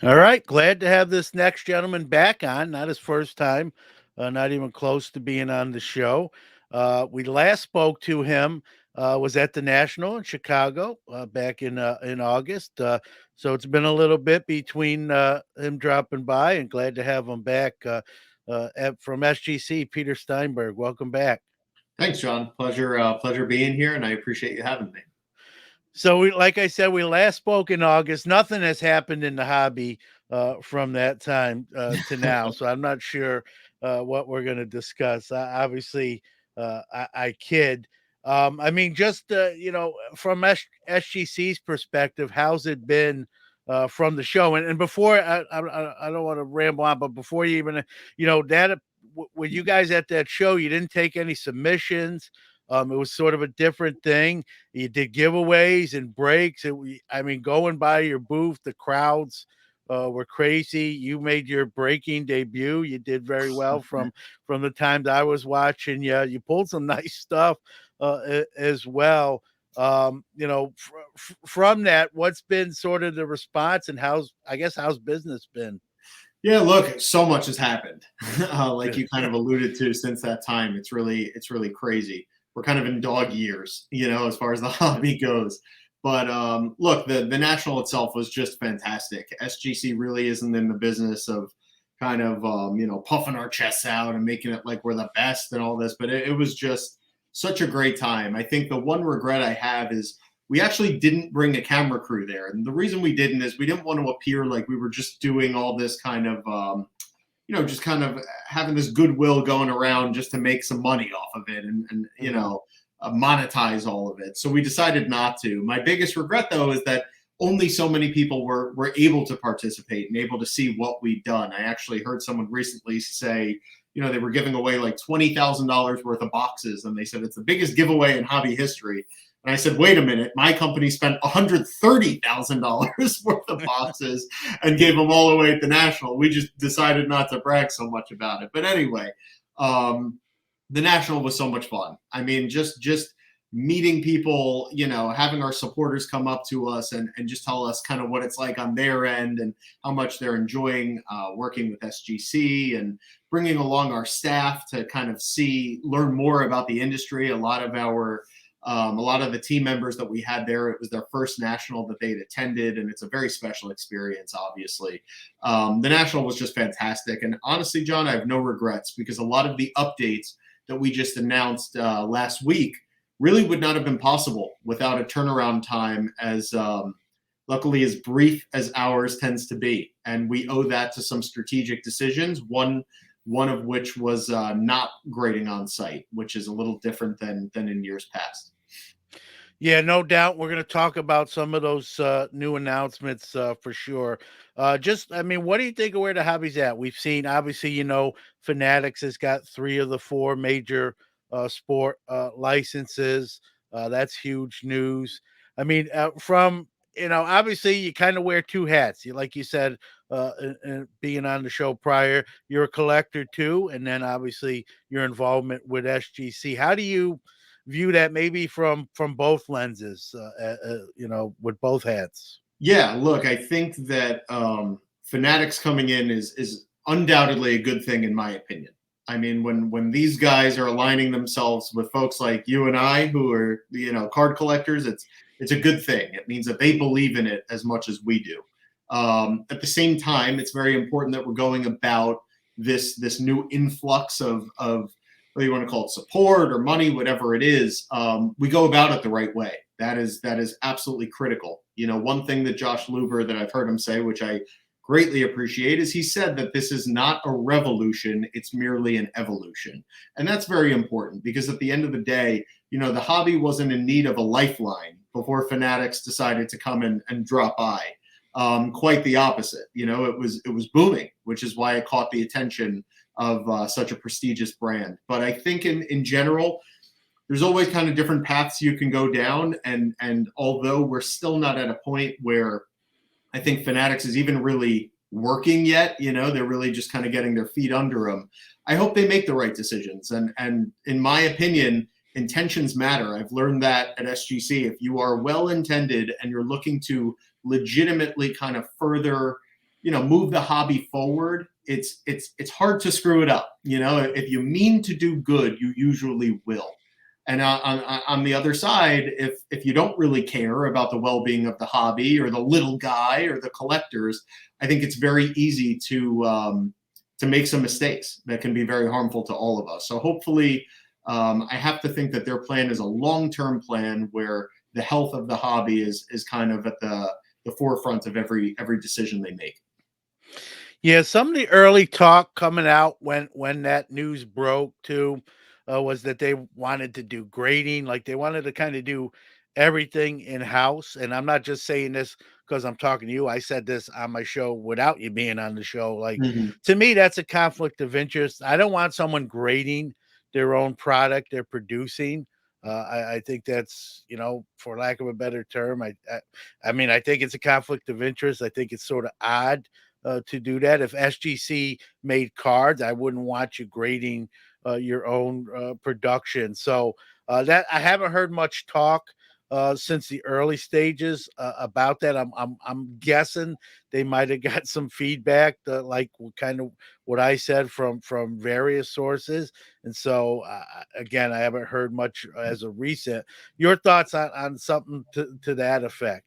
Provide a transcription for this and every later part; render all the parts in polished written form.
All right, glad to have this next gentleman back on. Not his first time, not even close to being on the show. We last spoke to him was at the National in Chicago back in August. So it's been a little bit between him dropping by, and glad to have him back from SGC. Peter Steinberg, welcome back. Thanks, John. Pleasure being here, and I appreciate you having me. So like I said, we last spoke in August. Nothing has happened in the hobby from that time to now. So I'm not sure what we're going to discuss. Obviously, I kid. I mean, just from SGC's perspective, how's it been from the show? And before, I don't want to ramble on, but before you even, that when you guys at that show, you didn't take any submissions. It was sort of a different thing. You did giveaways and breaks. I mean, going by your booth, the crowds were crazy. You made your breaking debut. You did very well from the times I was watching. Yeah, you pulled some nice stuff as well. From that, what's been sort of the response, and how's business been? Yeah, look, so much has happened. Like you kind of alluded to since that time. It's really crazy. We're kind of in dog years, as far as the hobby goes. But look, the national itself was just fantastic. SGC really isn't in the business of kind of puffing our chests out and making it like we're the best and all this, but it was just such a great time. I think the one regret I have is we actually didn't bring a camera crew there. And the reason we didn't is we didn't want to appear like we were just doing all this kind of, just kind of having this goodwill going around just to make some money off of it and monetize all of it. So we decided not to. My biggest regret, though, is that only so many people were able to participate and able to see what we'd done. I actually heard someone recently say, they were giving away like $20,000 worth of boxes, and they said it's the biggest giveaway in hobby history. And I said, wait a minute, my company spent $130,000 worth of boxes and gave them all away at the National. We just decided not to brag so much about it. But anyway, the National was so much fun. I mean, just meeting people, having our supporters come up to us and just tell us kind of what it's like on their end and how much they're enjoying working with SGC and bringing along our staff to kind of learn more about the industry. A lot of the team members that we had there, it was their first national that they'd attended, and it's a very special experience, obviously. The national was just fantastic. And honestly, John, I have no regrets because a lot of the updates that we just announced last week really would not have been possible without a turnaround time as luckily as brief as ours tends to be. And we owe that to some strategic decisions, one of which was not grading on site, which is a little different than in years past. Yeah, no doubt. We're going to talk about some of those new announcements for sure. I mean, what do you think of where the hobby's at? We've seen, obviously, Fanatics has got 3 of the 4 major sport licenses. That's huge news. I mean, obviously, you kind of wear 2 hats. Like you said, and being on the show prior, you're a collector too, and then obviously your involvement with SGC. How do you view that maybe from both lenses, with both hats? Yeah, look, I think that Fanatics coming in is undoubtedly a good thing in my opinion. I mean, when these guys are aligning themselves with folks like you and I, who are card collectors, it's a good thing. It means that they believe in it as much as we do. At the same time, it's very important that we're going about this new influx of whether you want to call it support or money, whatever it is. We go about it the right way. That is absolutely critical. One thing that Josh Luber, that I've heard him say, which I greatly appreciate, is he said that this is not a revolution, it's merely an evolution. And that's very important because at the end of the day, the hobby wasn't in need of a lifeline before Fanatics decided to come and drop by. Quite the opposite. It was booming, which is why it caught the attention of such a prestigious brand. But I think in general, there's always kind of different paths you can go down. And although we're still not at a point where I think Fanatics is even really working yet, they're really just kind of getting their feet under them. I hope they make the right decisions. And in my opinion, intentions matter. I've learned that at SGC. If you are well intended and you're looking to legitimately kind of further move the hobby forward, it's hard to screw it up. If you mean to do good, you usually will. And on the other side, if you don't really care about the well-being of the hobby or the little guy or the collectors, I think it's very easy to make some mistakes that can be very harmful to all of us. So hopefully, I have to think that their plan is a long-term plan where the health of the hobby is kind of at the forefront of every decision they make. Yeah, some of the early talk coming out when that news broke too, was that they wanted to do grading, like they wanted to kind of do everything in house. And I'm not just saying this because I'm talking to you. I said this on my show without you being on the show. Like Mhm. to me, that's a conflict of interest. I don't want someone grading their own product they're producing. I think that's, for lack of a better term, I mean, I think it's a conflict of interest. I think it's sort of odd to do that. If SGC made cards, I wouldn't want you grading your own production. So that I haven't heard much talk since the early stages about that. I'm guessing they might have got some feedback, like kind of what I said from various sources. And so again, I haven't heard much as of recent. Your thoughts on something to that effect?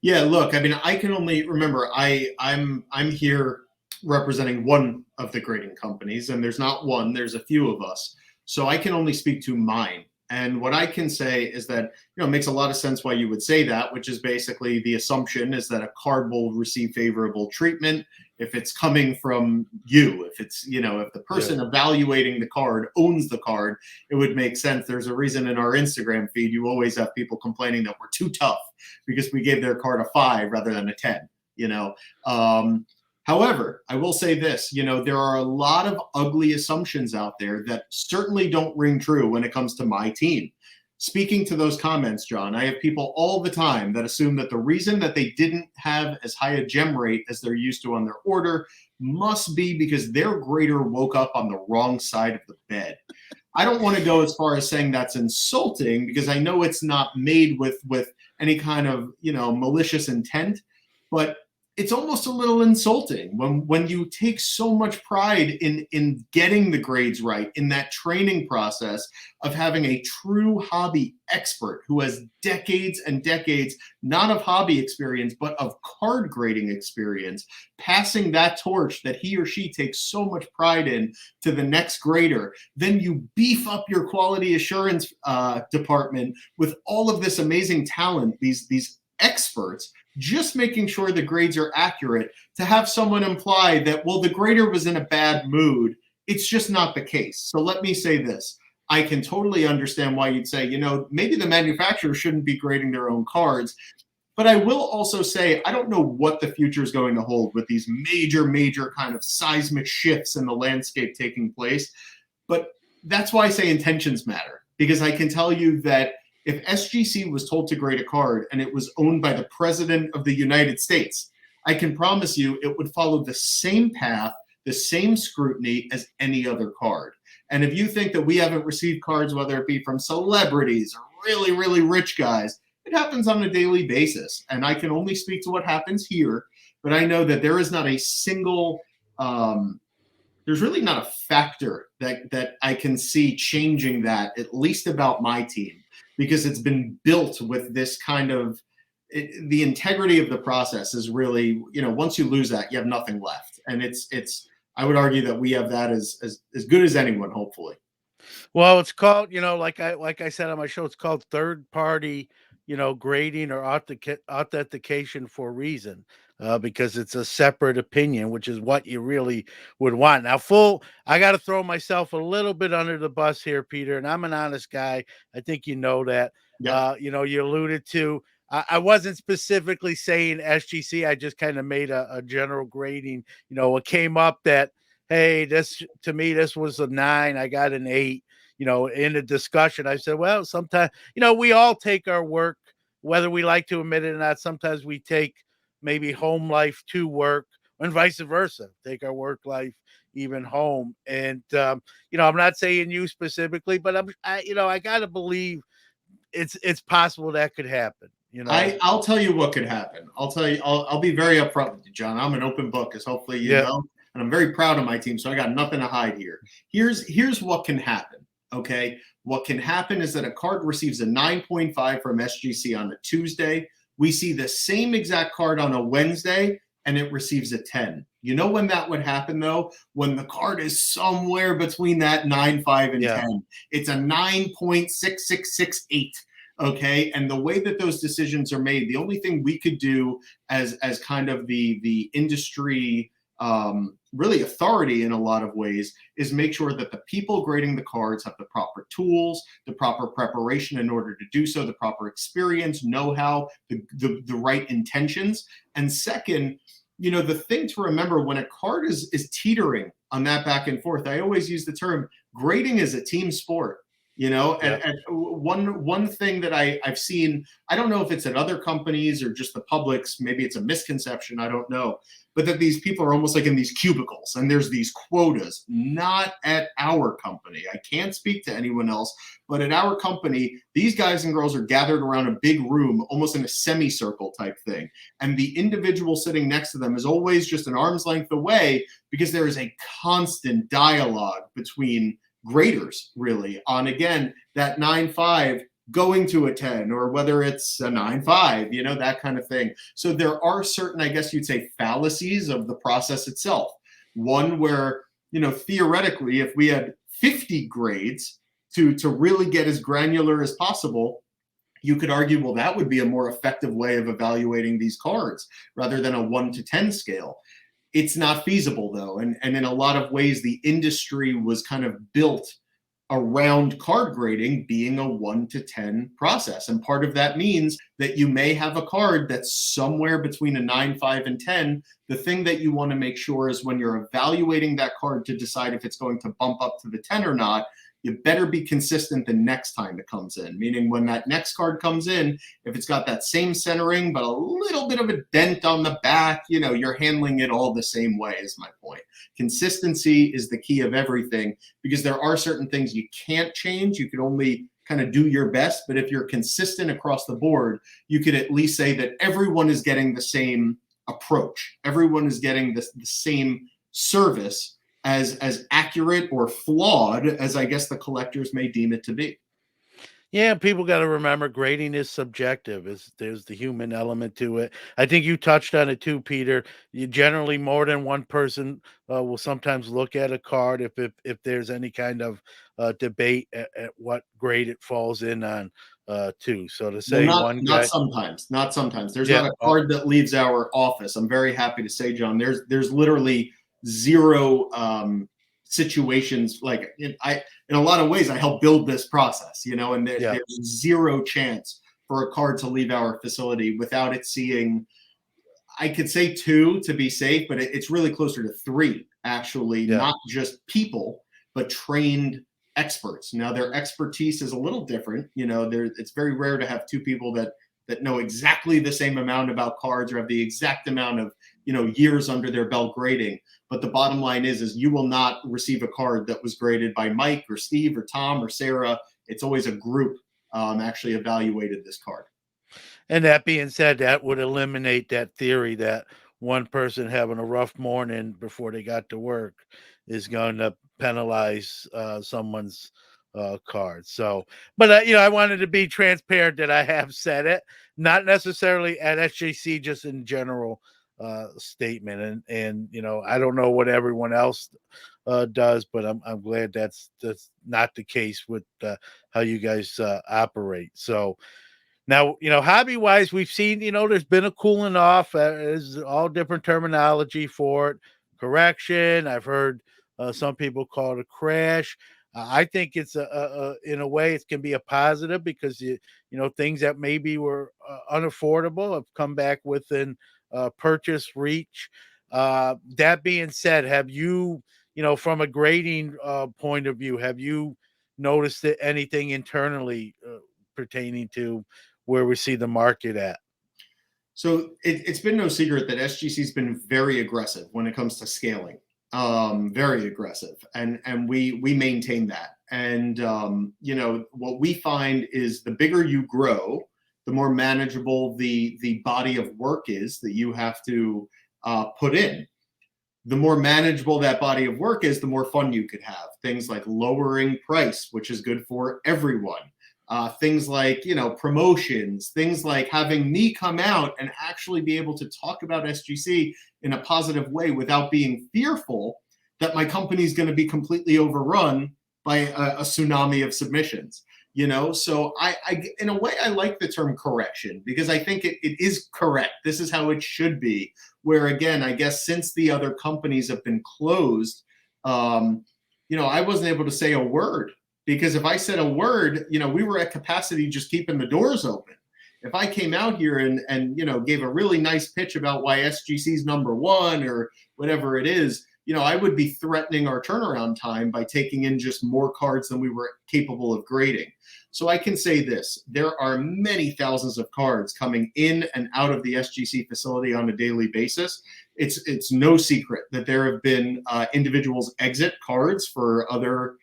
Yeah, look, I mean, I can only remember I'm here representing one of the grading companies, and there's not one, there's a few of us. So I can only speak to mine. And what I can say is that, it makes a lot of sense why you would say that, which is basically the assumption is that a card will receive favorable treatment if it's coming from you. If the Yeah. person evaluating the card owns the card, it would make sense. There's a reason in our Instagram feed you always have people complaining that we're too tough because we gave their card a 5 rather than a 10. You know, um, However, I will say this: there are a lot of ugly assumptions out there that certainly don't ring true when it comes to my team. Speaking to those comments, John, I have people all the time that assume that the reason that they didn't have as high a gem rate as they're used to on their order must be because their grader woke up on the wrong side of the bed. I don't want to go as far as saying that's insulting because I know it's not made with any kind of malicious intent, but it's almost a little insulting when you take so much pride in getting the grades right in that training process of having a true hobby expert who has decades and decades not of hobby experience but of card grading experience, passing that torch that he or she takes so much pride in to the next grader. Then you beef up your quality assurance department with all of this amazing talent, these experts, just making sure the grades are accurate. To have someone imply that, well, the grader was in a bad mood, it's just not the case. So let me say this: I can totally understand why you'd say, maybe the manufacturer shouldn't be grading their own cards. But I will also say, I don't know what the future is going to hold with these major kind of seismic shifts in the landscape taking place. But that's why I say intentions matter, because I can tell you that if SGC was told to grade a card and it was owned by the President of the United States, I can promise you it would follow the same path, the same scrutiny as any other card. And if you think that we haven't received cards, whether it be from celebrities or really rich guys, it happens on a daily basis. And I can only speak to what happens here, but I know that there is not a single there's really not a factor that I can see changing that, at least about my team, because it's been built with this kind of the integrity of the process is really, once you lose that, you have nothing left. And it's I would argue that we have that as good as anyone, hopefully. Well, it's called, like I said on my show, it's called third party, grading or authentication for a reason, because it's a separate opinion, which is what you really would want. Now, I got to throw myself a little bit under the bus here, Peter, and I'm an honest guy. I think you know that. Yep. You alluded to. I wasn't specifically saying SGC. I just kind of made a general grading. It came up that, hey, this to me, this was a 9. I got an 8. In the discussion, I said, well, sometimes, we all take our work, whether we like to admit it or not. Sometimes we take maybe home life to work and vice versa, take our work life even home. And, I'm not saying you specifically, but I got to believe it's possible that could happen. I'll tell you what could happen. I'll tell you. I'll be very upfront with you, John. I'm an open book, as hopefully you know, and I'm very proud of my team. So I got nothing to hide here. Here's what can happen. Okay, what can happen is that a card receives a 9.5 from SGC on a Tuesday. We see the same exact card on a Wednesday, and it receives a 10. You know when that would happen, though? When the card is somewhere between that 9.5 and 10. It's a 9.6668. Okay. And the way that those decisions are made, the only thing we could do as kind of the industry really authority in a lot of ways is make sure that the people grading the cards have the proper tools, the proper preparation in order to do so, the proper experience, know-how, the right intentions. And second, the thing to remember when a card is teetering on that back and forth, I always use the term grading is a team sport. And one thing that I've seen, I don't know if it's at other companies or just the public's, maybe it's a misconception, I don't know, but that these people are almost like in these cubicles and there's these quotas. Not at our company. I can't speak to anyone else, but at our company, these guys and girls are gathered around a big room, almost in a semicircle type thing. And the individual sitting next to them is always just an arm's length away because there is a constant dialogue between graders really on, again, that 9.5 going to a 10, or whether it's a 9.5, that kind of thing. So there are certain, I guess you'd say, fallacies of the process itself. One where, theoretically, if we had 50 grades to really get as granular as possible, you could argue, well, that would be a more effective way of evaluating these cards rather than a 1 to 10 scale. It's not feasible, though. And in a lot of ways, the industry was kind of built around card grading being a 1 to 10 process. And part of that means that you may have a card that's somewhere between a 9.5 and 10. The thing that you want to make sure is when you're evaluating that card to decide if it's going to bump up to the 10 or not, you better be consistent the next time it comes in. Meaning when that next card comes in, if it's got that same centering, but a little bit of a dent on the back, you're handling it all the same way, is my point. Consistency is the key of everything, because there are certain things you can't change. You can only kind of do your best. But if you're consistent across the board, you could at least say that everyone is getting the same approach. Everyone is getting the same service, as accurate or flawed as I guess the collectors may deem it to be. Yeah, people got to remember grading is subjective. There's the human element to it. I think you touched on it too, Peter. You generally more than one person will sometimes look at a card if there's any kind of debate at what grade it falls in on too. So to say one guy, not sometimes. There's not a card that leaves our office. I'm very happy to say, John, there's literally zero situations. Like in a lot of ways, I helped build this process, and there's zero chance for a card to leave our facility without it seeing, I could say 2 to be safe, but it's really closer to 3, actually, not just people, but trained experts. Now, their expertise is a little different. It's very rare to have 2 people that know exactly the same amount about cards or have the exact amount of years under their belt grading. But the bottom line is you will not receive a card that was graded by Mike or Steve or Tom or Sarah. It's always a group actually evaluated this card. And that being said, that would eliminate that theory that one person having a rough morning before they got to work is going to penalize someone's card. So, but I wanted to be transparent that I have said it, not necessarily at SGC, just in general statement. And I don't know what everyone else does, but I'm glad that's not the case with how you guys operate. So now, hobby wise, we've seen, there's been a cooling off. There's all different terminology for it. Correction. I've heard some people call it a crash. I think it's in a way it can be a positive because things that maybe were unaffordable have come back within purchase reach. That being said, have you, from a grading point of view, have you noticed anything internally pertaining to where we see the market at? So it's been no secret that SGC's been very aggressive when it comes to scaling. Very aggressive, and we maintain that. And what we find is the bigger you grow, the more manageable the body of work is that you have to put in. The more manageable that body of work is, the more fun you could have. Things like lowering price, which is good for everyone. Things like, promotions, things like having me come out and actually be able to talk about SGC in a positive way without being fearful that my company is going to be completely overrun by a tsunami of submissions. So I in a way, I like the term correction, because I think it is correct. This is how it should be. Where again, I guess since the other companies have been closed, I wasn't able to say a word, because if I said a word, we were at capacity just keeping the doors open. If I came out here and gave a really nice pitch about why SGC's #1 or whatever it is, I would be threatening our turnaround time by taking in just more cards than we were capable of grading. So I can say this: there are many thousands of cards coming in and out of the SGC facility on a daily basis. It's no secret that there have been individuals exit cards for other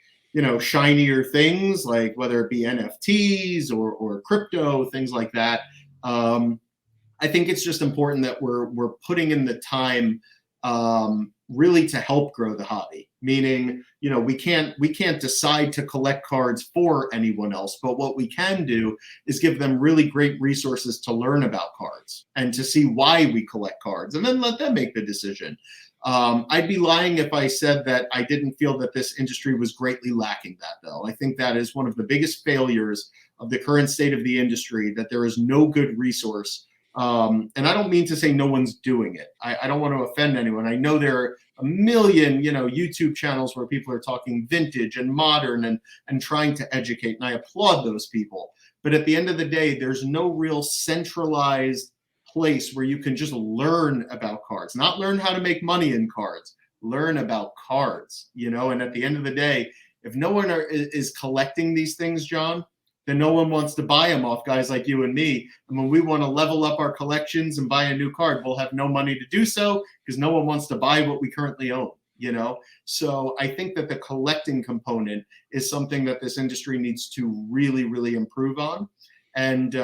shinier things, like whether it be NFTs or crypto, things like that. I think it's just important that we're putting in the time really to help grow the hobby. Meaning, we can't decide to collect cards for anyone else, but what we can do is give them really great resources to learn about cards and to see why we collect cards, and then let them make the decision. I'd be lying if I said that I didn't feel that this industry was greatly lacking that, though. I think that is one of the biggest failures of the current state of the industry, that there is no good resource. And I don't mean to say no one's doing it. I don't want to offend anyone. I know there are a million, YouTube channels where people are talking vintage and modern and trying to educate, and I applaud those people. But at the end of the day, there's no real centralized place where you can just learn about cards, not learn how to make money in cards, learn about cards, and at the end of the day, if no one is collecting these things, John, then no one wants to buy them off guys like you and me. And when we want to level up our collections and buy a new card, we'll have no money to do so, because no one wants to buy what we currently own, So I think that the collecting component is something that this industry needs to really, really improve on. And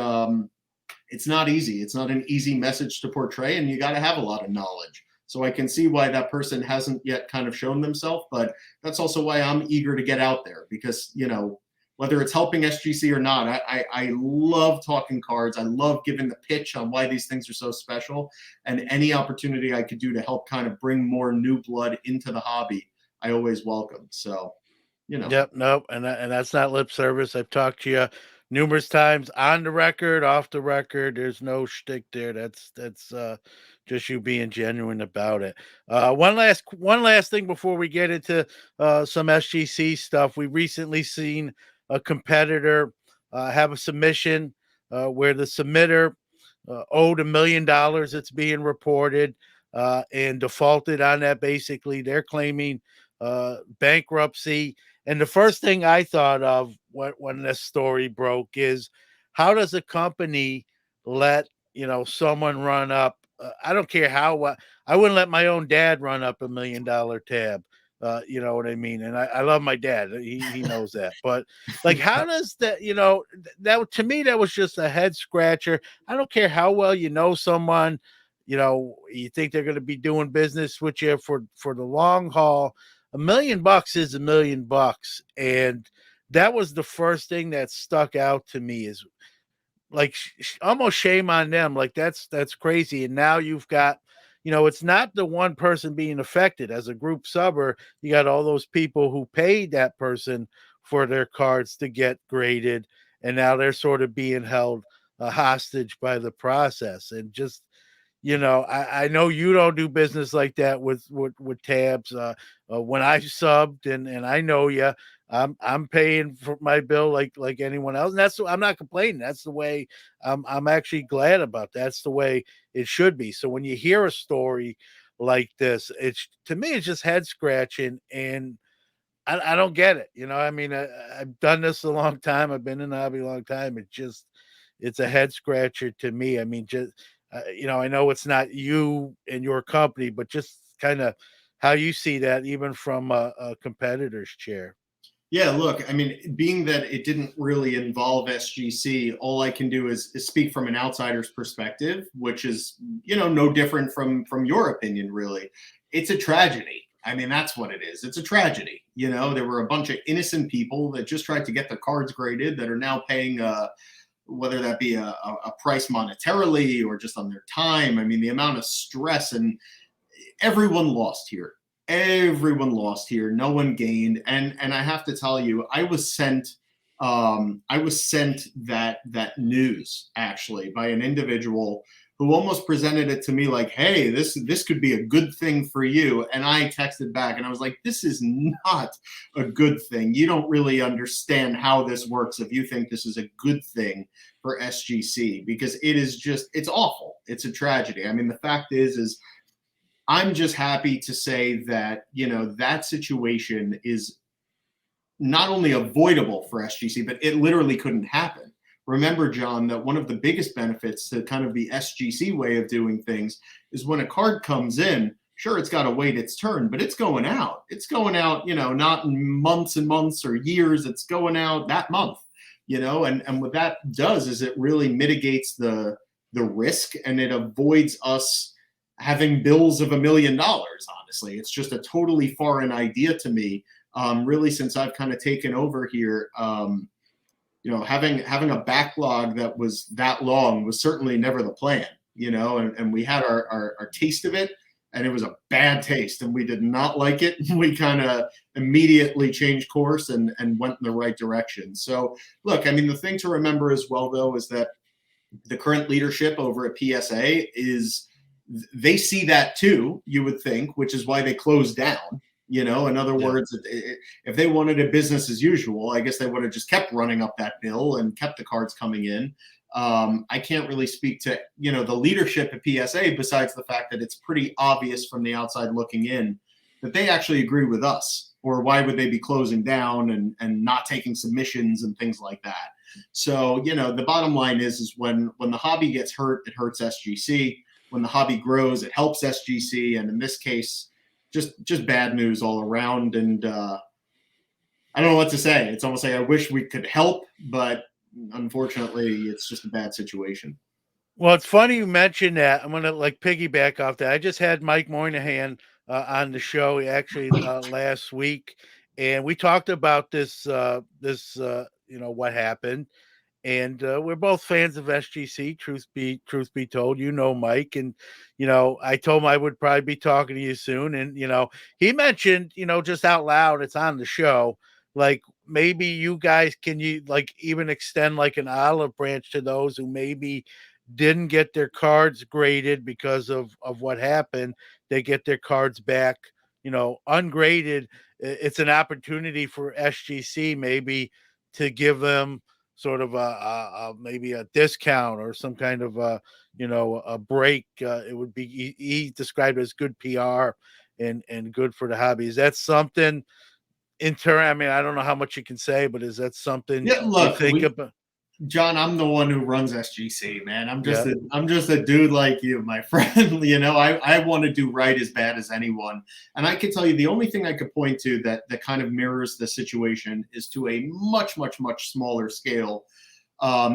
it's not easy. It's not an easy message to portray, and you got to have a lot of knowledge. So I can see why that person hasn't yet kind of shown themselves, but that's also why I'm eager to get out there, because, whether it's helping SGC or not, I love talking cards. I love giving the pitch on why these things are so special, and any opportunity I could do to help kind of bring more new blood into the hobby, I always welcome. So, Yep, nope, and that's not lip service. I've talked to you numerous times on the record, off the record. There's no shtick there. That's just you being genuine about it. One last thing before we get into some SGC stuff. We recently seen a competitor have a submission where the submitter owed $1 million. It's being reported and defaulted on that. Basically, they're claiming bankruptcy. And the first thing I thought of when this story broke is, how does a company let someone run up? I don't care how. I wouldn't let my own dad run up $1 million tab. You know what I mean? And I love my dad. He knows that. But like, how does that? That to me, that was just a head scratcher. I don't care how well you know someone. You think they're going to be doing business with you for the long haul. $1 million is $1 million, and that was the first thing that stuck out to me, is like almost shame on them. Like that's crazy. And now you've got, it's not the one person being affected. As a group subber, you got all those people who paid that person for their cards to get graded, and now they're sort of being held hostage by the process. And just, I know you don't do business like that with tabs. When I subbed, and I know you, I'm paying for my bill like anyone else, and I'm not complaining. That's the way. I'm actually glad about that. That's the way it should be. So when you hear a story like this, to me it's just head scratching, and I don't get it. I mean, I've done this a long time. I've been in the hobby a long time. It's a head scratcher to me. I mean, just I know it's not you and your company, but just kind of how you see that, even from a competitor's chair. Yeah, look, I mean, being that it didn't really involve SGC, all I can do is speak from an outsider's perspective, which is, no different from your opinion, really. It's a tragedy. I mean, that's what it is. It's a tragedy. There were a bunch of innocent people that just tried to get their cards graded that are now paying, whether that be a price monetarily or just on their time. I mean, the amount of stress, and everyone lost here. Everyone lost here. No one gained. And I have to tell you, I was sent that news actually by an individual who almost presented it to me like, hey, this could be a good thing for you. And I texted back and I was like, this is not a good thing. You don't really understand how this works if you think this is a good thing for SGC, because it's awful. It's a tragedy. I mean, the fact is I'm just happy to say that, that situation is not only avoidable for SGC, but it literally couldn't happen. Remember, John, that one of the biggest benefits to kind of the SGC way of doing things is when a card comes in, sure, it's got to wait its turn, but it's going out. It's going out, not in months and months or years. It's going out that month, and what that does is it really mitigates the risk, and it avoids us having bills of $1 million. Honestly, it's just a totally foreign idea to me. Really, since I've kind of taken over here, having a backlog that was that long was certainly never the plan. And we had our taste of it, and it was a bad taste, and we did not like it. We kind of immediately changed course and went in the right direction. So, look, I mean, the thing to remember as well, though, is that the current leadership over at PSA they see that too, you would think, which is why they closed down. In other words, if they wanted a business as usual, I guess they would have just kept running up that bill and kept the cards coming in. I can't really speak to, the leadership at PSA, besides the fact that it's pretty obvious from the outside looking in that they actually agree with us, or why would they be closing down and not taking submissions and things like that. So, the bottom line is when the hobby gets hurt, it hurts SGC. When the hobby grows, it helps SGC. And in this case, just bad news all around. And I don't know what to say. It's almost like I wish we could help, but unfortunately, it's just a bad situation. Well, it's funny you mentioned that. I'm going to piggyback off that. I just had Mike Moynihan on the show actually last week, and we talked about this, what happened. And we're both fans of SGC. Truth be told, Mike, and I told him I would probably be talking to you soon. And he mentioned, just out loud, it's on the show, like maybe you guys can even extend an olive branch to those who maybe didn't get their cards graded because of what happened. They get their cards back, ungraded. It's an opportunity for SGC maybe to give them sort of maybe a discount or some kind of a break. It would be he described as good PR and good for the hobby. Is that something I mean, I don't know how much you can say, but is that something you think about? John, I'm the one who runs SGC, man. I'm just a dude like you, my friend. I want to do right as bad as anyone. And I can tell you the only thing I could point to that kind of mirrors the situation is to a much, much, much smaller scale.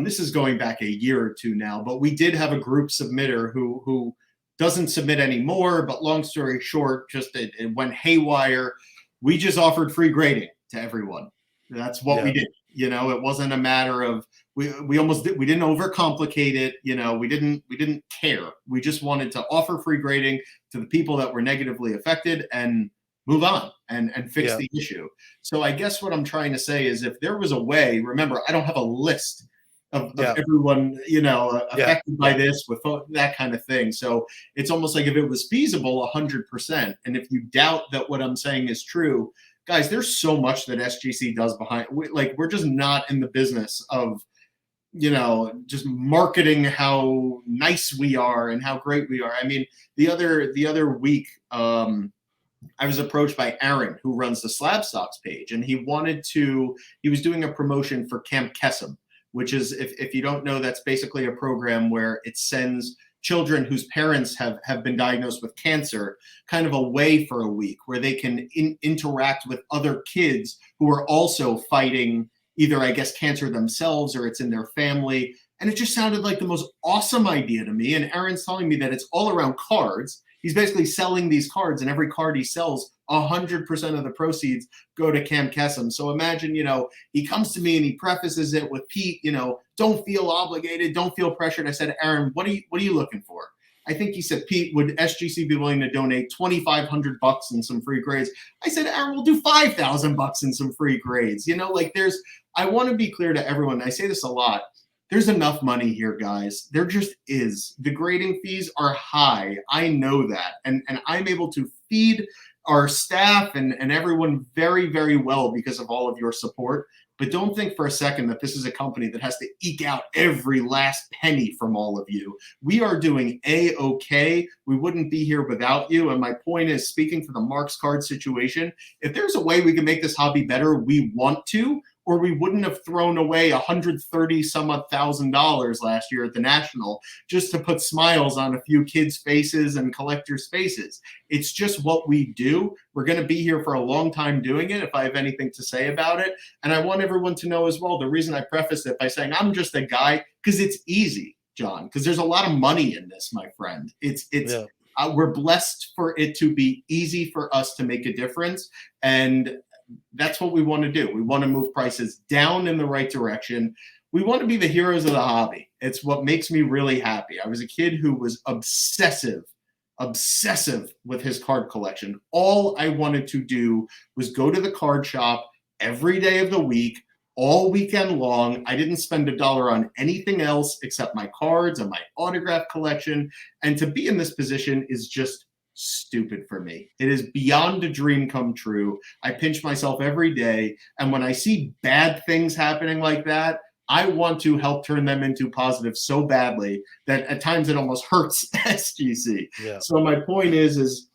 This is going back a year or two now, but we did have a group submitter who doesn't submit anymore. But long story short, just it went haywire. We just offered free grading to everyone. That's what we did. It wasn't a matter of we didn't overcomplicate it. We didn't care. We just wanted to offer free grading to the people that were negatively affected and move on and fix the issue. So I guess what I'm trying to say is if there was a way, remember, I don't have a list of everyone, affected by this with that kind of thing. So it's almost like if it was feasible 100%. And if you doubt that what I'm saying is true, guys, there's so much that SGC does behind. We're just not in the business of, just marketing how nice we are and how great we are. I mean, the other week, I was approached by Aaron, who runs the Slab Stocks page, and he was doing a promotion for Camp Kesem, which is, if you don't know, that's basically a program where it sends children whose parents have been diagnosed with cancer kind of away for a week where they can interact with other kids who are also fighting either, I guess, cancer themselves or it's in their family. And it just sounded like the most awesome idea to me. And Aaron's telling me that it's all around cards. He's basically selling these cards, and every card he sells, 100% of the proceeds go to Cam Kesem. So imagine, he comes to me and he prefaces it with, Pete, don't feel obligated, don't feel pressured. I said, Aaron, what are you looking for? I think he said, Pete, would SGC be willing to donate $2,500 and some free grades? I said, Aaron, we'll do $5,000 and some free grades. I want to be clear to everyone. I say this a lot. There's enough money here, guys. There just is. The grading fees are high. I know that. And I'm able to feed our staff and everyone very, very well because of all of your support. But don't think for a second that this is a company that has to eke out every last penny from all of you. We are doing A-okay. We wouldn't be here without you. And my point is, speaking to the Marks card situation, if there's a way we can make this hobby better, we want to, or we wouldn't have thrown away $130,000 last year at the National just to put smiles on a few kids' faces and collectors' faces. It's just what we do. We're going to be here for a long time doing it, if I have anything to say about it. And I want everyone to know as well, the reason I prefaced it by saying I'm just a guy, because it's easy, John, because there's a lot of money in this, my friend. We're blessed for it to be easy for us to make a difference. And that's what we want to do. We want to move prices down in the right direction. We want to be the heroes of the hobby. It's what makes me really happy. I was a kid who was obsessive with his card collection. All I wanted to do was go to the card shop every day of the week, all weekend long. I didn't spend $1 on anything else except my cards and my autograph collection. And to be in this position is just stupid for me. It is beyond a dream come true. I pinch myself every day. And when I see bad things happening like that, I want to help turn them into positive so badly that at times it almost hurts SGC. Yeah. So my point is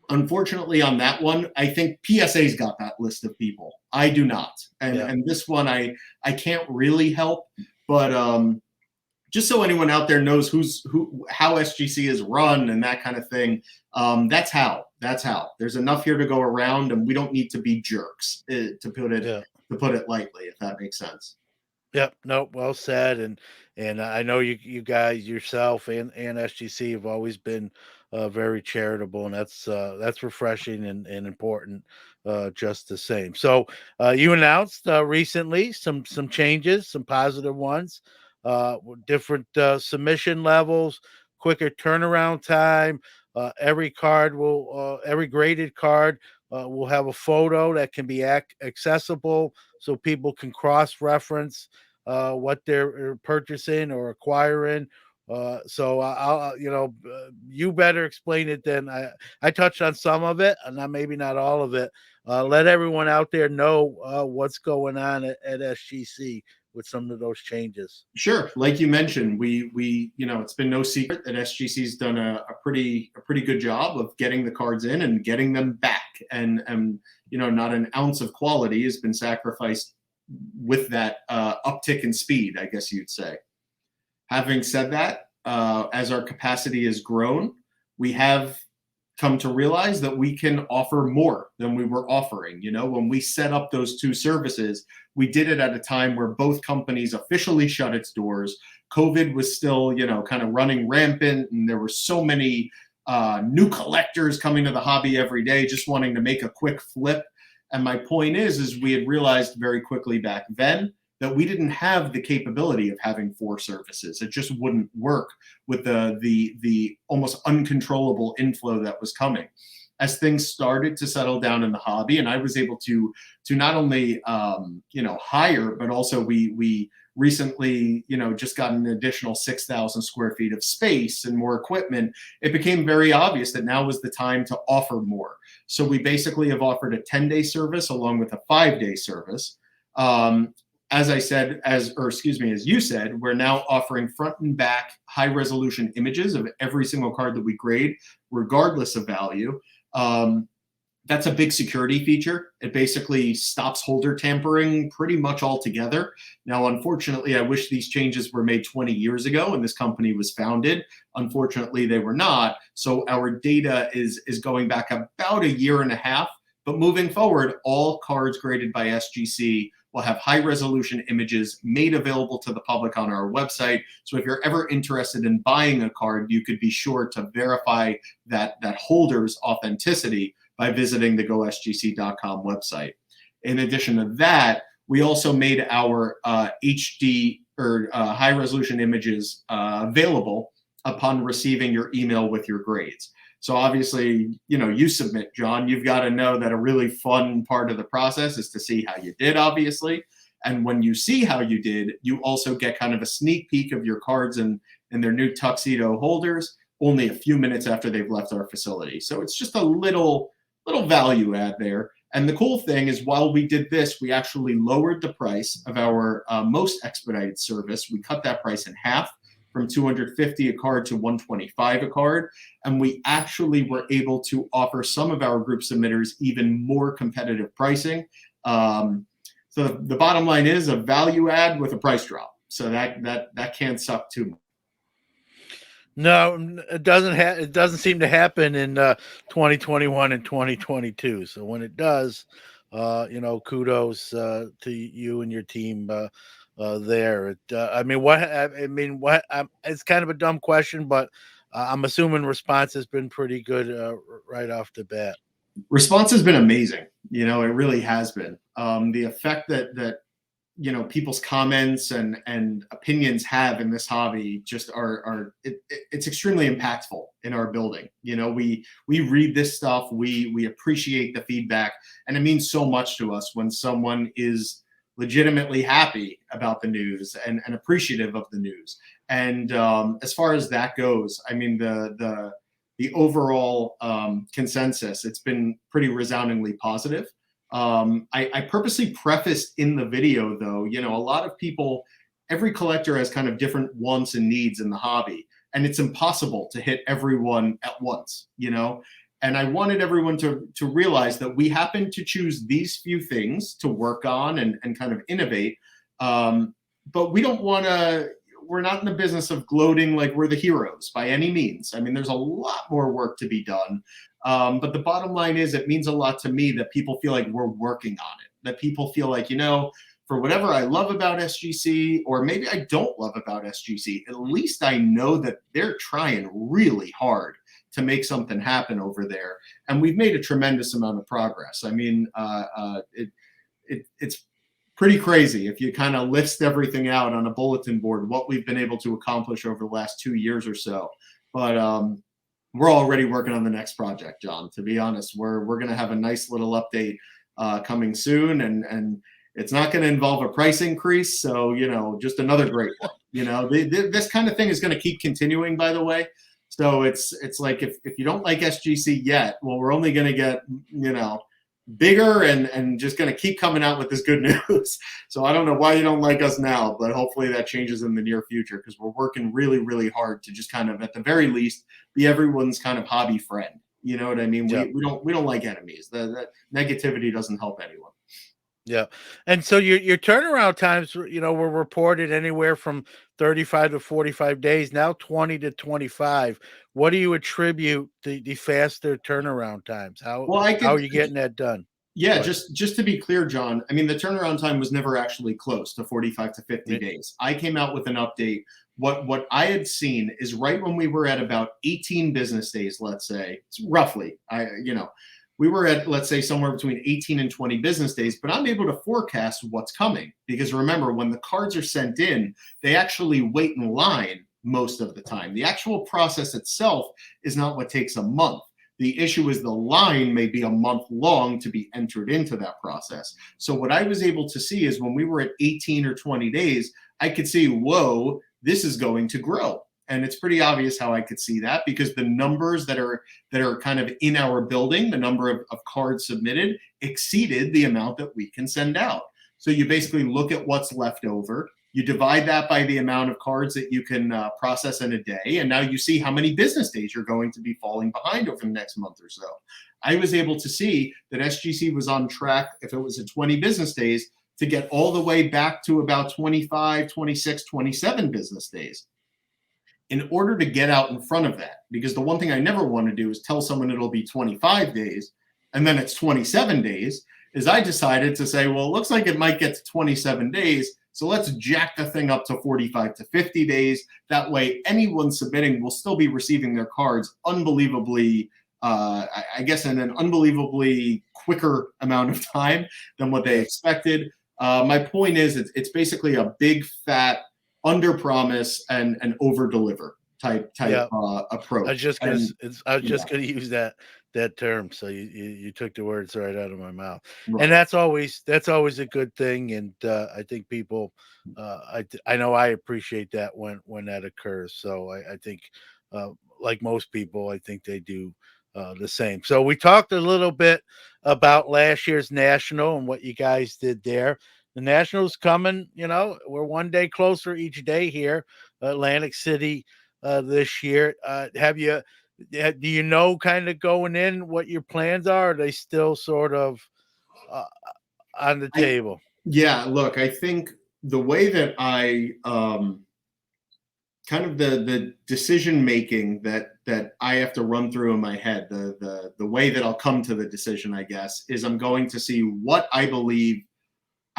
unfortunately on that one, I think PSA's got that list of people. I do not. And this one I can't really help, but just so anyone out there knows how SGC is run and that kind of thing, that's how. There's enough here to go around, and we don't need to be jerks, to put it lightly, if that makes sense. Yep. No, well said. And I know you guys yourself and SGC have always been very charitable, and that's refreshing and important, just the same. So you announced recently some changes, some positive ones, different submission levels, quicker turnaround time. Every graded card will have a photo that can be accessible, so people can cross-reference what they're purchasing or acquiring. So I'll you better explain it than I touched on some of it, and maybe not all of it. Let everyone out there know what's going on at SGC with some of those changes. Sure. Like you mentioned, we it's been no secret that SGC's done a pretty good job of getting the cards in and getting them back. And not an ounce of quality has been sacrificed with that uptick in speed, I guess you'd say. Having said that, as our capacity has grown, we have come to realize that we can offer more than we were offering. When we set up those two services, we did it at a time where both companies officially shut its doors. COVID was still, kind of running rampant, and there were so many new collectors coming to the hobby every day, just wanting to make a quick flip. And my point is we had realized very quickly back then that we didn't have the capability of having 4 services. It just wouldn't work with the almost uncontrollable inflow that was coming. As things started to settle down in the hobby, and I was able to not only hire, but also we recently just got an additional 6,000 square feet of space and more equipment. It became very obvious that now was the time to offer more. So we basically have offered a 10-day service along with a 5-day service. As I said, as you said, we're now offering front and back high resolution images of every single card that we grade, regardless of value. That's a big security feature. It basically stops holder tampering pretty much altogether. Now, unfortunately, I wish these changes were made 20 years ago when this company was founded. Unfortunately, they were not. So our data is going back about a year and a half. But moving forward, all cards graded by SGC will have high resolution images made available to the public on our website. So if you're ever interested in buying a card, you could be sure to verify that holder's authenticity by visiting the GoSGC.com website. In addition to that, we also made our HD or high resolution images available upon receiving your email with your grades. So obviously, you submit, John, you've got to know that a really fun part of the process is to see how you did, obviously. And when you see how you did, you also get kind of a sneak peek of your cards and their new tuxedo holders only a few minutes after they've left our facility. So it's just a little value add there. And the cool thing is, while we did this, we actually lowered the price of our most expedited service. We cut that price in half, from $250 a card to $125 a card. And we actually were able to offer some of our group submitters even more competitive pricing. So the bottom line is a value add with a price drop. So that can't suck too much. No, it doesn't. It doesn't seem to happen in 2021 and 2022. So when it does, kudos to you and your team there. It's kind of a dumb question, but I'm assuming response has been pretty good right off the bat. Response has been amazing. It really has been. The effect that people's comments and opinions have in this hobby just it's extremely impactful in our building. We read this stuff, we appreciate the feedback, and it means so much to us when someone is legitimately happy about the news and appreciative of the news. And as far as that goes, I mean, the overall consensus, it's been pretty resoundingly positive. I purposely prefaced in the video, though, a lot of people, every collector has kind of different wants and needs in the hobby, and it's impossible to hit everyone at once, And I wanted everyone to realize that we happen to choose these few things to work on and kind of innovate. But we're not in the business of gloating like we're the heroes by any means. I mean, there's a lot more work to be done. But the bottom line is, it means a lot to me that people feel like we're working on it, that people feel like, for whatever I love about SGC, or maybe I don't love about SGC, at least I know that they're trying really hard to make something happen over there. And we've made a tremendous amount of progress. I mean, it's pretty crazy if you kind of list everything out on a bulletin board, what we've been able to accomplish over the last 2 years or so. But we're already working on the next project, John. To be honest, we're going to have a nice little update coming soon, and it's not going to involve a price increase. So, just another great one. This kind of thing is going to keep continuing, by the way. So it's like, if you don't like SGC yet, well, we're only going to get, bigger and just going to keep coming out with this good news. So I don't know why you don't like us now, but hopefully that changes in the near future, because we're working really, really hard to just kind of, at the very least, be everyone's kind of hobby friend. You know what I mean? Yep. We don't like enemies. The negativity doesn't help anyone. Yeah. And so your turnaround times, were reported anywhere from 35 to 45 days, now 20 to 25. What do you attribute the faster turnaround times? How are you getting that done? Yeah, just to be clear, John, I mean, the turnaround time was never actually close to 45 to 50 days. I came out with an update. What I had seen is right when we were at about 18 business days, let's say, roughly, we were at, let's say, somewhere between 18 and 20 business days, but I'm able to forecast what's coming, because remember, when the cards are sent in, they actually wait in line most of the time. The actual process itself is not what takes a month. The issue is the line may be a month long to be entered into that process. So what I was able to see is when we were at 18 or 20 days, I could see, whoa, this is going to grow. And it's pretty obvious how I could see that, because the numbers that are kind of in our building, the number of cards submitted, exceeded the amount that we can send out. So you basically look at what's left over. You divide that by the amount of cards that you can process in a day, and now you see how many business days you're going to be falling behind over the next month or so. I was able to see that SGC was on track, if it was at 20 business days, to get all the way back to about 25, 26, 27 business days. In order to get out in front of that, because the one thing I never want to do is tell someone it'll be 25 days and then it's 27 days, is I decided to say, well, it looks like it might get to 27 days. So let's jack the thing up to 45 to 50 days. That way, anyone submitting will still be receiving their cards unbelievably, I guess, in an unbelievably quicker amount of time than what they expected. My point is, it's basically a big fat under promise and over deliver type approach. I was just gonna use that term. So you took the words right out of my mouth. Right. And that's always a good thing. And I think people, I know I appreciate that when that occurs. So I think, like most people, I think they do the same. So we talked a little bit about last year's national and what you guys did there. The national's coming, we're one day closer each day here, Atlantic City this year. Do you know kind of going in what your plans are? Or are they still sort of on the table? Yeah, look, I think the way that I kind of the decision making that I have to run through in my head, the way that I'll come to the decision, I guess, is I'm going to see what I believe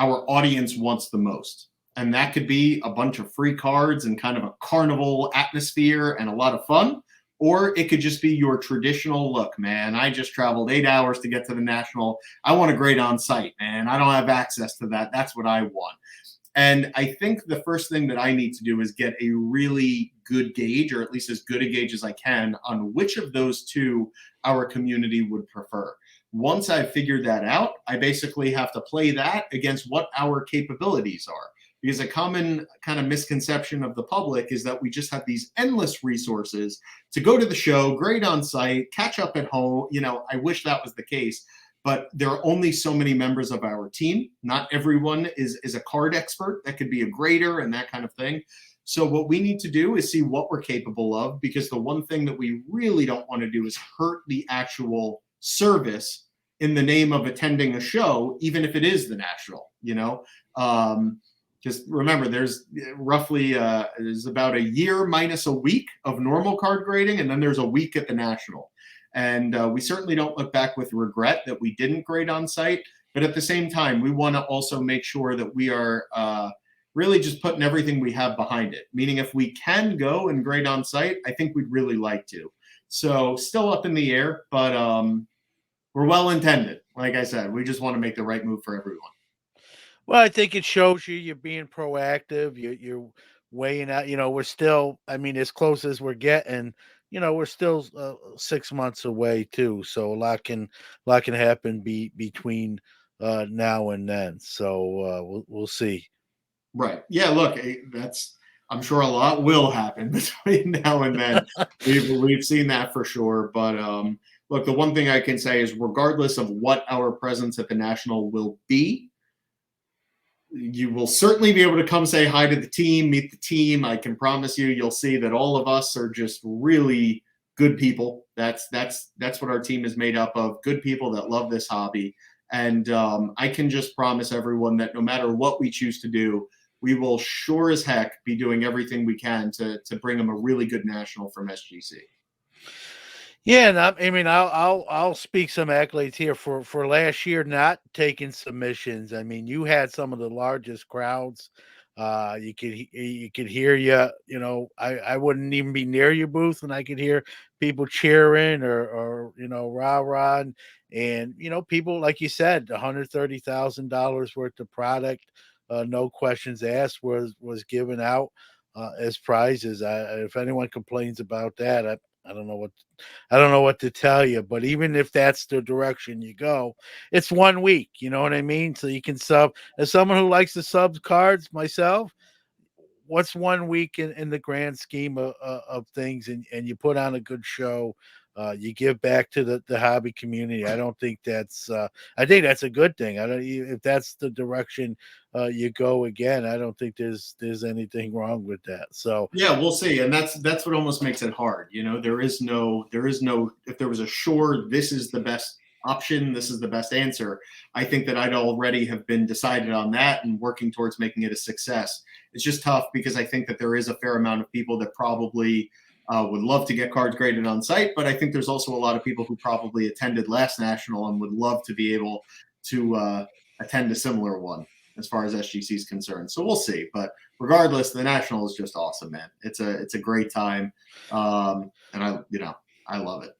our audience wants the most. And that could be a bunch of free cards and kind of a carnival atmosphere and a lot of fun. Or it could just be your traditional, look, man, I just traveled 8 hours to get to the national. I want a grade on site, man. I don't have access to that. That's what I want. And I think the first thing that I need to do is get a really good gauge, or at least as good a gauge as I can, on which of those two our community would prefer. Once I've figured that out, I basically have to play that against what our capabilities are. Because a common kind of misconception of the public is that we just have these endless resources to go to the show, grade on site, catch up at home. I wish that was the case, but there are only so many members of our team. Not everyone is a card expert that could be a grader and that kind of thing. So what we need to do is see what we're capable of, because the one thing that we really don't want to do is hurt the actual service in the name of attending a show, even if it is the national, just remember, there's roughly there's about a year minus a week of normal card grading, and then there's a week at the national. And we certainly don't look back with regret that we didn't grade on site, but at the same time, we want to also make sure that we are really just putting everything we have behind it. Meaning, if we can go and grade on site, I think we'd really like to. So still up in the air, but we're well intended. Like I said, we just want to make the right move for everyone. Well, I think it shows you're being proactive. You're weighing out. We're still, as close as we're getting. We're still 6 months away too. So a lot can happen between now and then. So we'll see. Right. Yeah. Look, I'm sure a lot will happen between now and then. We've seen that for sure. But look, the one thing I can say is, regardless of what our presence at the national will be, you will certainly be able to come say hi to the team, meet the team. I can promise you'll see that all of us are just really good people. That's what our team is made up of. Good people that love this hobby. And I can just promise everyone that no matter what we choose to do, we will sure as heck be doing everything we can to bring them a really good national from SGC. Yeah, and I'll speak some accolades here for last year not taking submissions. You had some of the largest crowds. You could hear you. I wouldn't even be near your booth, and I could hear people cheering or rah rah, and people, like you said, $130,000 worth of product, no questions asked, was given out as prizes. If anyone complains about that, I don't know what to tell you, but even if that's the direction you go, it's 1 week, you know what I mean? So you can sub, as someone who likes to sub cards myself, what's 1 week in the grand scheme of things, and you put on a good show, You give back to the hobby community. I think that's a good thing. I don't if that's the direction you go again. I don't think there's anything wrong with that. So Yeah, we'll see. And that's what almost makes it hard. You know, there is no if there was a sure this is the best option, this is the best answer, I think that I'd already have been decided on that and working towards making it a success. It's just tough because I think that there is a fair amount of people that probably would love to get cards graded on site, but I think there's also a lot of people who probably attended last national and would love to be able to attend a similar one as far as SGC is concerned. So we'll see. But regardless, the national is just awesome, man. It's a great time, and I love it.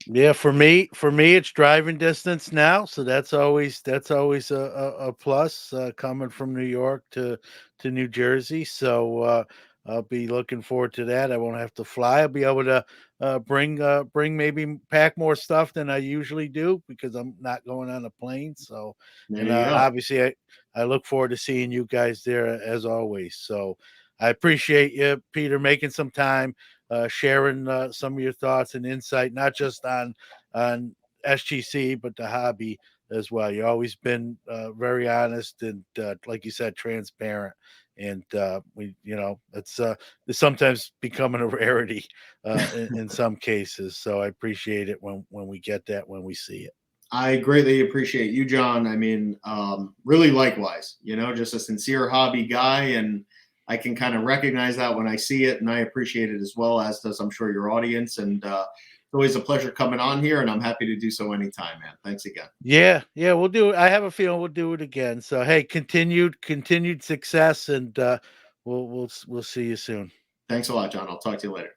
yeah, for me, it's driving distance now, so that's always a plus coming from New York to New Jersey. So I'll be looking forward to that. I won't have to fly. I'll be able to bring maybe pack more stuff than I usually do because I'm not going on a plane. So, There and you go. obviously, I look forward to seeing you guys there as always. So I appreciate you, Peter, making some time sharing some of your thoughts and insight, not just on SGC but the hobby as well. You've always been very honest and, like you said, transparent. And it's sometimes becoming a rarity in some cases. So I appreciate it when we get that, when we see it. I greatly appreciate you, John. I mean, really likewise, just a sincere hobby guy. And I can kind of recognize that when I see it, and I appreciate it as well, as does, I'm sure, your audience. And it's always a pleasure coming on here, and I'm happy to do so anytime, man. Thanks again. Yeah, we'll do it. I have a feeling we'll do it again. So hey, continued success, and we'll see you soon. Thanks a lot, John. I'll talk to you later.